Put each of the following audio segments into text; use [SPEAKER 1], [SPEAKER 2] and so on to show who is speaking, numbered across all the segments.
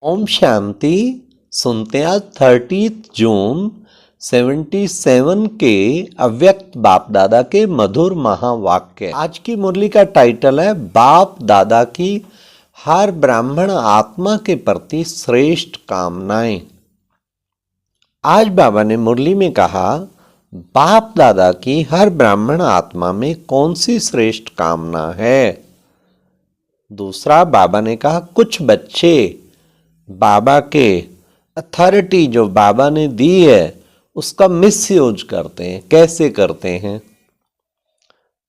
[SPEAKER 1] ओम शांति। सुनते हैं आज 30 जून 77 के अव्यक्त बाप दादा के मधुर महावाक्य। आज की मुरली का टाइटल है बाप दादा की हर ब्राह्मण आत्मा के प्रति श्रेष्ठ कामनाएं। आज बाबा ने मुरली में कहा बाप दादा की हर ब्राह्मण आत्मा में कौन सी श्रेष्ठ कामना है। दूसरा बाबा ने कहा कुछ बच्चे बाबा के अथॉरिटी जो बाबा ने दी है उसका मिसयूज करते हैं, कैसे करते हैं।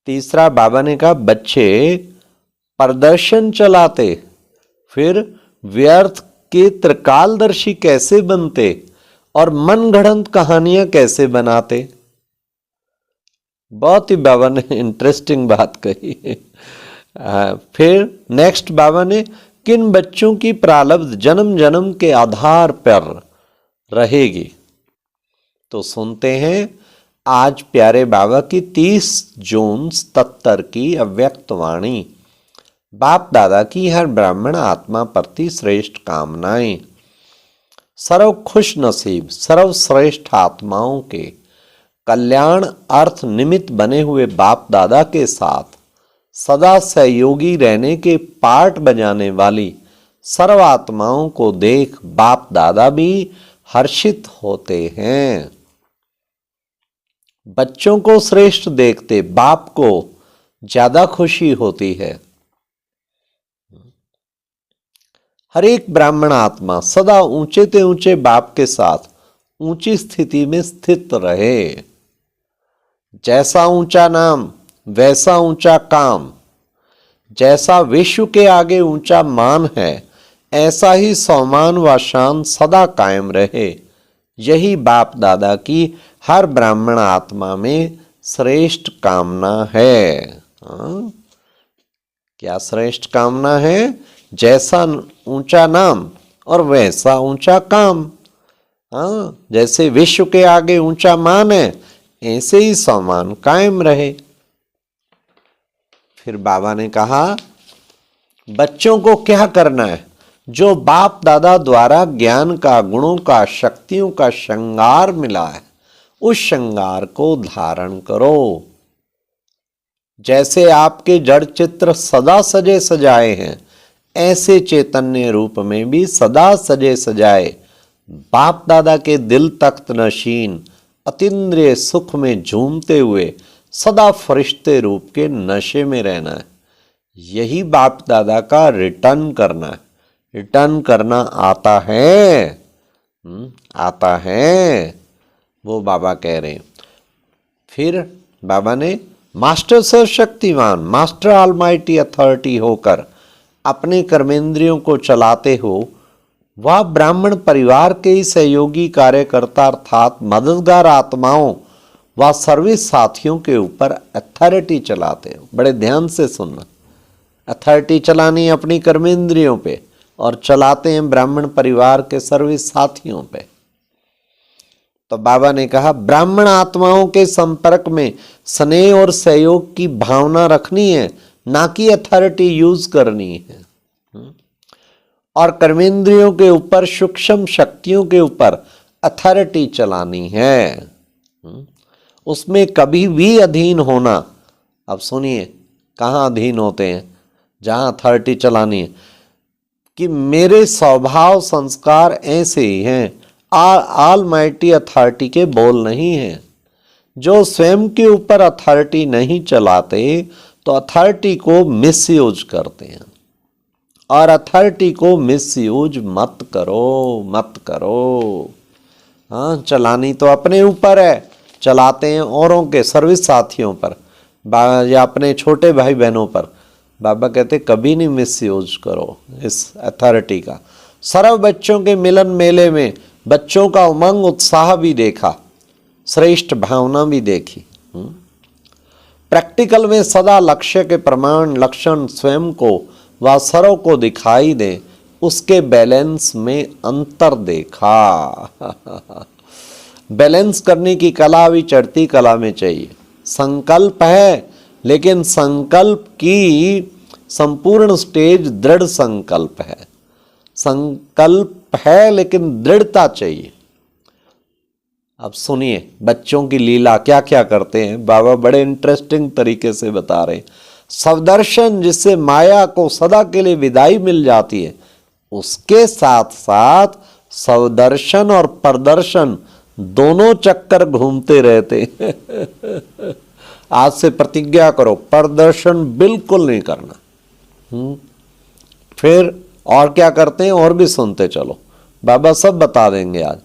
[SPEAKER 1] तीसरा बाबा ने कहा बच्चे प्रदर्शन चलाते फिर व्यर्थ के त्रिकालदर्शी कैसे बनते और मनगढ़ंत कहानियां कैसे बनाते। बहुत ही बाबा ने इंटरेस्टिंग बात कही। फिर नेक्स्ट बाबा ने किन बच्चों की प्रारब्ध जन्म जन्म के आधार पर रहेगी। तो सुनते हैं आज प्यारे बाबा की 30 जून 77 की अव्यक्त वाणी। बाप दादा की हर ब्राह्मण आत्मा प्रति श्रेष्ठ कामनाएं। सर्व खुश नसीब सर्वश्रेष्ठ आत्माओं के कल्याण अर्थ निमित्त बने हुए बाप दादा के साथ सदा सहयोगी रहने के पार्ट बजाने वाली सर्व आत्माओं को देख बाप दादा भी हर्षित होते हैं। बच्चों को श्रेष्ठ देखते बाप को ज्यादा खुशी होती है। हर एक ब्राह्मण आत्मा सदा ऊंचे ते ऊंचे बाप के साथ ऊंची स्थिति में स्थित रहे। जैसा ऊंचा नाम वैसा ऊंचा काम, जैसा विश्व के आगे ऊंचा मान है ऐसा ही सम्मान व शान सदा कायम रहे। यही बाप दादा की हर ब्राह्मण आत्मा में श्रेष्ठ कामना है। क्या श्रेष्ठ कामना है? जैसा ऊंचा नाम और वैसा ऊंचा काम। जैसे विश्व के आगे ऊंचा मान है ऐसे ही सम्मान कायम रहे। फिर बाबा ने कहा बच्चों को क्या करना है? जो बाप दादा द्वारा ज्ञान का गुणों का शक्तियों का श्रृंगार मिला है उस श्रृंगार को धारण करो। जैसे आपके जड़ चित्र सदा सजे सजाए हैं ऐसे चैतन्य रूप में भी सदा सजे सजाए बाप दादा के दिल तख्त नशीन अतीन्द्रिय सुख में झूमते हुए सदा फरिश्ते रूप के नशे में रहना है। यही बाप दादा का रिटर्न करना है। रिटर्न करना आता है, आता है, वो बाबा कह रहे हैं। फिर बाबा ने मास्टर सर्वशक्तिवान मास्टर ऑलमाइटी अथॉरिटी होकर अपने कर्मेंद्रियों को चलाते हो वह ब्राह्मण परिवार के ही सहयोगी कार्यकर्ता अर्थात मददगार आत्माओं व सर्विस साथियों के ऊपर अथॉरिटी चलाते हो। बड़े ध्यान से सुनना। अथॉरिटी चलानी अपनी कर्मेंद्रियों पे और चलाते हैं ब्राह्मण परिवार के सर्विस साथियों पे। तो बाबा ने कहा ब्राह्मण आत्माओं के संपर्क में स्नेह और सहयोग की भावना रखनी है, ना कि अथॉरिटी यूज करनी है। और कर्मेंद्रियों के ऊपर सूक्ष्म शक्तियों के ऊपर अथॉरिटी चलानी है। उसमें कभी भी अधीन होना। अब सुनिए कहाँ अधीन होते हैं? जहाँ अथॉरिटी चलानी है कि मेरे स्वभाव संस्कार ऐसे ही हैं। ऑलमाइटी अथॉरिटी के बोल नहीं हैं। जो स्वयं के ऊपर अथॉरिटी नहीं चलाते तो अथॉरिटी को मिसयूज करते हैं। और अथॉरिटी को मिसयूज मत करो, मत करो। हाँ, चलानी तो अपने ऊपर है, चलाते हैं औरों के सर्विस साथियों पर या अपने छोटे भाई बहनों पर। बाबा कहते कभी नहीं मिसयूज करो इस अथॉरिटी का। सर्व बच्चों के मिलन मेले में बच्चों का उमंग उत्साह भी देखा, श्रेष्ठ भावना भी देखी। प्रैक्टिकल में सदा लक्ष्य के प्रमाण लक्षण स्वयं को व सर्व को दिखाई दे उसके बैलेंस में अंतर देखा। बैलेंस करने की कला भी चढ़ती कला में चाहिए। संकल्प है लेकिन संकल्प की संपूर्ण स्टेज दृढ़ संकल्प है। संकल्प है लेकिन दृढ़ता चाहिए। अब सुनिए बच्चों की लीला क्या क्या करते हैं, बाबा बड़े इंटरेस्टिंग तरीके से बता रहे हैं। सवदर्शन जिससे माया को सदा के लिए विदाई मिल जाती है, उसके साथ साथ सवदर्शन और प्रदर्शन दोनों चक्कर घूमते रहते हैं। आज से प्रतिज्ञा करो प्रदर्शन बिल्कुल नहीं करना। फिर और क्या करते हैं और भी सुनते चलो, बाबा सब बता देंगे आज।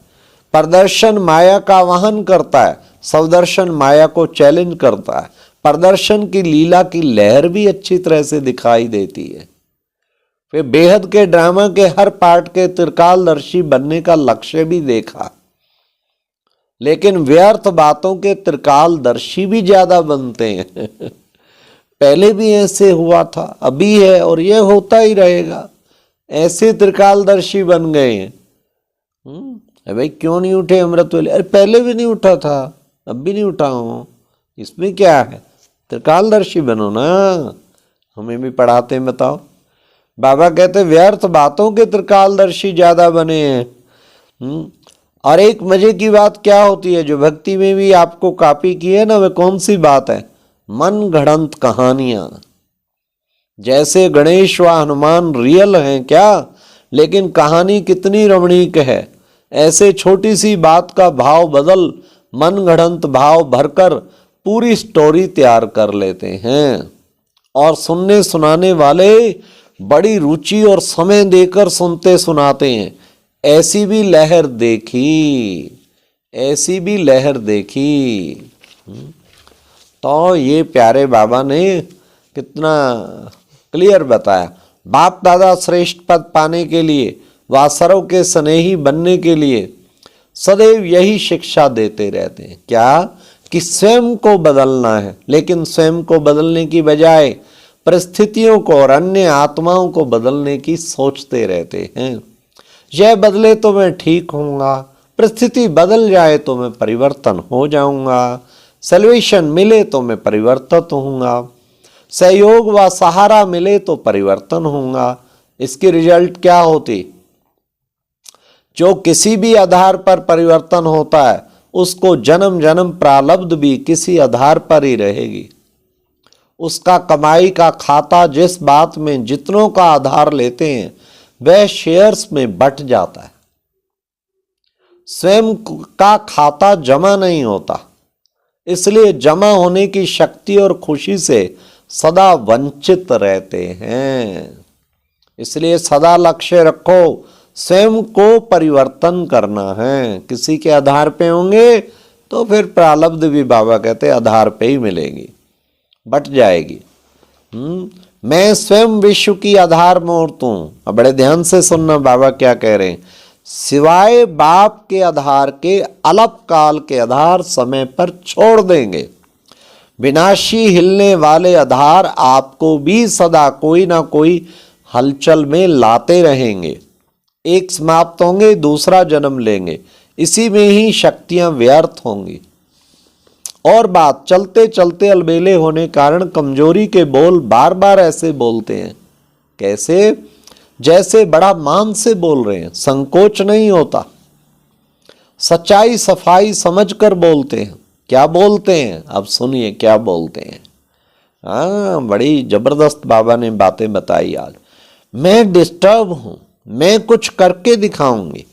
[SPEAKER 1] प्रदर्शन माया का वहन करता है, सवदर्शन माया को चैलेंज करता है। प्रदर्शन की लीला की लहर भी अच्छी तरह से दिखाई देती है। फिर बेहद के ड्रामा के हर पार्ट के त्रिकालदर्शी बनने का लक्ष्य भी देखा, लेकिन व्यर्थ बातों के त्रिकालदर्शी भी ज्यादा बनते हैं। पहले भी ऐसे हुआ था, अभी है और ये होता ही रहेगा। ऐसे त्रिकालदर्शी बन गए हैं। भाई क्यों नहीं उठे अमृत वेले? अरे पहले भी नहीं उठा था, अब भी नहीं उठा हूं, इसमें क्या है? त्रिकालदर्शी बनो ना। हमें भी पढ़ाते हैं, बताओ। बाबा कहते व्यर्थ बातों के त्रिकालदर्शी ज्यादा बने हैं। और एक मजे की बात क्या होती है, जो भक्ति में भी आपको कॉपी की है ना, वह कौन सी बात है? मन गढ़ंत कहानियां। जैसे गणेश व हनुमान रियल हैं क्या, लेकिन कहानी कितनी रमणीक है। ऐसे छोटी सी बात का भाव बदल मन गढ़ंत भाव भरकर पूरी स्टोरी तैयार कर लेते हैं। और सुनने सुनाने वाले बड़ी रुचि और समय देकर सुनते सुनाते हैं। ऐसी भी लहर देखी, ऐसी भी लहर देखी। तो ये प्यारे बाबा ने कितना क्लियर बताया। बाप दादा श्रेष्ठ पद पाने के लिए, वासरों के स्नेही बनने के लिए सदैव यही शिक्षा देते रहते हैं। क्या? कि स्वयं को बदलना है, लेकिन स्वयं को बदलने की बजाय परिस्थितियों को और अन्य आत्माओं को बदलने की सोचते रहते हैं। यह बदले तो मैं ठीक होऊंगा, परिस्थिति बदल जाए तो मैं परिवर्तन हो जाऊंगा, सल्वेशन मिले तो मैं परिवर्तित होऊंगा, सहयोग व सहारा मिले तो परिवर्तन होऊंगा। इसकी रिजल्ट क्या होती? जो किसी भी आधार पर परिवर्तन होता है, उसको जन्म जन्म प्रारब्ध भी किसी आधार पर ही रहेगी। उसका कमाई का खाता जिस बात में जितनों का आधार लेते हैं, वह शेयर्स में बट जाता है। स्वयं का खाता जमा नहीं होता, इसलिए जमा होने की शक्ति और खुशी से सदा वंचित रहते हैं। इसलिए सदा लक्ष्य रखो, स्वयं को परिवर्तन करना है। किसी के आधार पे होंगे तो फिर प्रारब्ध भी बाबा कहते आधार पे ही मिलेगी, बट जाएगी। मैं स्वयं विश्व की आधार मूर्त हूं। अब बड़े ध्यान से सुनना बाबा क्या कह रहे हैं। सिवाय बाप के आधार के अल्प काल के आधार समय पर छोड़ देंगे। विनाशी हिलने वाले आधार आपको भी सदा कोई ना कोई हलचल में लाते रहेंगे। एक समाप्त होंगे, दूसरा जन्म लेंगे, इसी में ही शक्तियां व्यर्थ होंगी। और बात चलते चलते अलबेले होने कारण कमजोरी के बोल बार बार ऐसे बोलते हैं। कैसे? जैसे बड़ा मान से बोल रहे हैं, संकोच नहीं होता। सच्चाई सफाई समझकर बोलते हैं। क्या बोलते हैं? अब सुनिए क्या बोलते हैं। हाँ, बड़ी जबरदस्त बाबा ने बातें बताई आज। मैं डिस्टर्ब हूं, मैं कुछ करके दिखाऊंगी।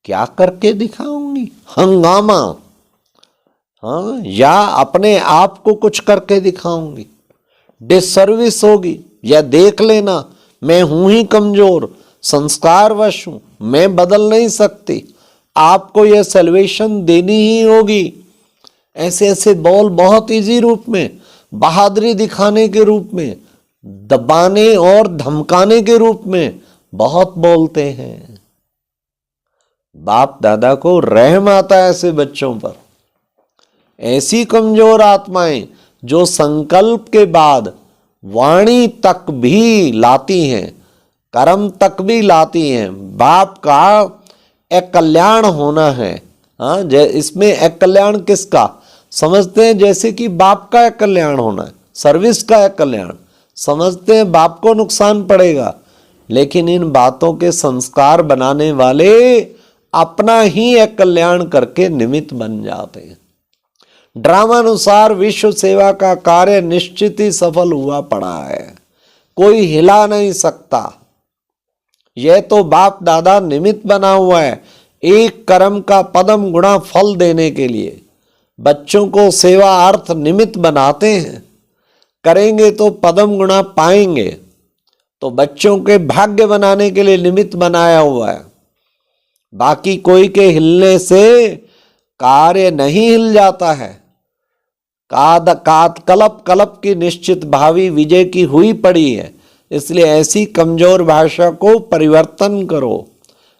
[SPEAKER 1] क्या करके दिखाऊंगी? हंगामा। हाँ, या अपने आप को कुछ करके दिखाऊंगी। डिसर्विस होगी। या देख लेना, मैं हूं ही कमजोर, संस्कारवश हूं, मैं बदल नहीं सकती, आपको यह सल्वेशन देनी ही होगी। ऐसे ऐसे बोल बहुत इजी रूप में, बहादुरी दिखाने के रूप में, दबाने और धमकाने के रूप में बहुत बोलते हैं। बाप दादा को रहम आता है ऐसे बच्चों पर। ऐसी कमजोर आत्माएं जो संकल्प के बाद वाणी तक भी लाती हैं, कर्म तक भी लाती हैं। बाप का एक कल्याण होना है। हाँ, इसमें एक कल्याण किसका समझते हैं? जैसे कि बाप का एक कल्याण होना है, सर्विस का एक कल्याण समझते हैं। बाप को नुकसान पड़ेगा, लेकिन इन बातों के संस्कार बनाने वाले अपना ही एक कल्याण करके निमित्त बन जाते हैं। ड्रामानुसार विश्व सेवा का कार्य निश्चित ही सफल हुआ पड़ा है, कोई हिला नहीं सकता। यह तो बाप दादा निमित्त बना हुआ है एक कर्म का पदम गुणा फल देने के लिए। बच्चों को सेवा अर्थ निमित्त बनाते हैं, करेंगे तो पदम गुणा पाएंगे। तो बच्चों के भाग्य बनाने के लिए निमित्त बनाया हुआ है। बाकी कोई के हिलने से कार्य नहीं हिल जाता है। कलप कलप की निश्चित भावी विजय की हुई पड़ी है। इसलिए ऐसी कमजोर भाषा को परिवर्तन करो,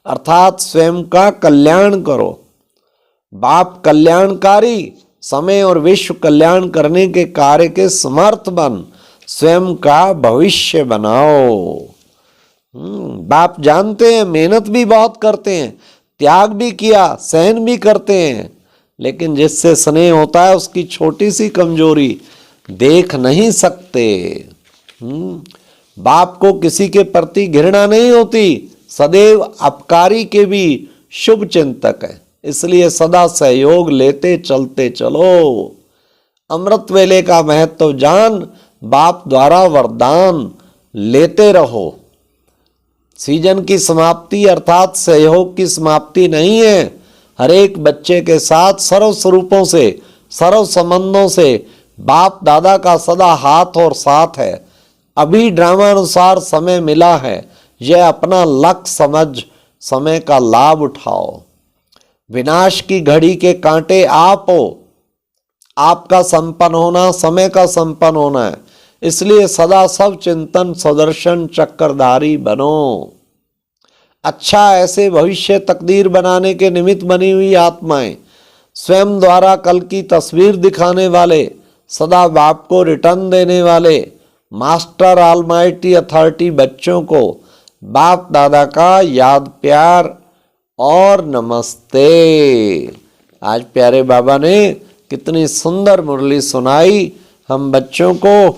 [SPEAKER 1] अर्थात स्वयं का कल्याण करो। बाप कल्याणकारी, समय और विश्व कल्याण करने के कार्य के समर्थ बन स्वयं का भविष्य बनाओ। बाप जानते हैं, मेहनत भी बहुत करते हैं, त्याग भी किया, सहन भी करते हैं, लेकिन जिससे स्नेह होता है उसकी छोटी सी कमजोरी देख नहीं सकते। बाप को किसी के प्रति घृणा नहीं होती, सदैव अपकारी के भी शुभ चिंतक है। इसलिए सदा सहयोग लेते चलते चलो। अमृत वेले का महत्व जान बाप द्वारा वरदान लेते रहो। सीजन की समाप्ति अर्थात सहयोग की समाप्ति नहीं है। हर एक बच्चे के साथ सर्व स्वरूपों से, सर्व संबंधों से बाप दादा का सदा हाथ और साथ है। अभी ड्रामानुसार समय मिला है, यह अपना लक्ष्य समझ समय का लाभ उठाओ। विनाश की घड़ी के कांटे आप हो। आपका संपन्न होना समय का संपन्न होना है। इसलिए सदा सब चिंतन सदर्शन चक्रधारी बनो। अच्छा ऐसे भविष्य तकदीर बनाने के निमित्त बनी हुई आत्माएं, स्वयं द्वारा कल की तस्वीर दिखाने वाले, सदा बाप को रिटर्न देने वाले मास्टर ऑलमाइटी अथॉरिटी बच्चों को बाप दादा का याद प्यार और नमस्ते। आज प्यारे बाबा ने कितनी सुंदर मुरली सुनाई हम बच्चों को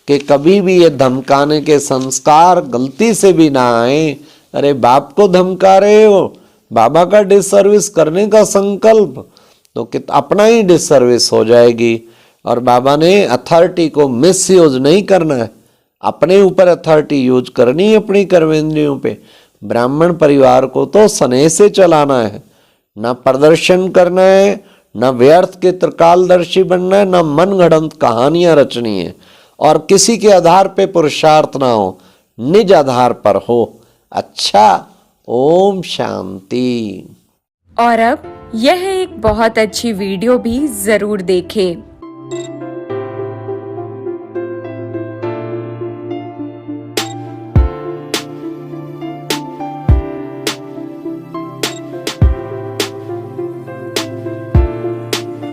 [SPEAKER 1] कि कभी भी ये धमकाने के संस्कार गलती से भी ना आए। अरे बाप को धमका रहे हो, बाबा का डिसर्विस करने का संकल्प, तो अपना ही डिसर्विस हो जाएगी। और बाबा ने अथॉरिटी को मिस यूज नहीं करना है, अपने ऊपर अथॉरिटी यूज करनी है अपनी कर्मेंद्रियों पे। ब्राह्मण परिवार को तो स्नेह से चलाना है, ना प्रदर्शन करना है, ना व्यर्थ के त्रिकालदर्शी बनना है, ना मनगढ़ंत कहानियां रचनी है। और किसी के आधार पे पुरुषार्थ ना हो, निज आधार पर हो। अच्छा, ओम शांति।
[SPEAKER 2] और अब यह एक बहुत अच्छी वीडियो भी जरूर देखें।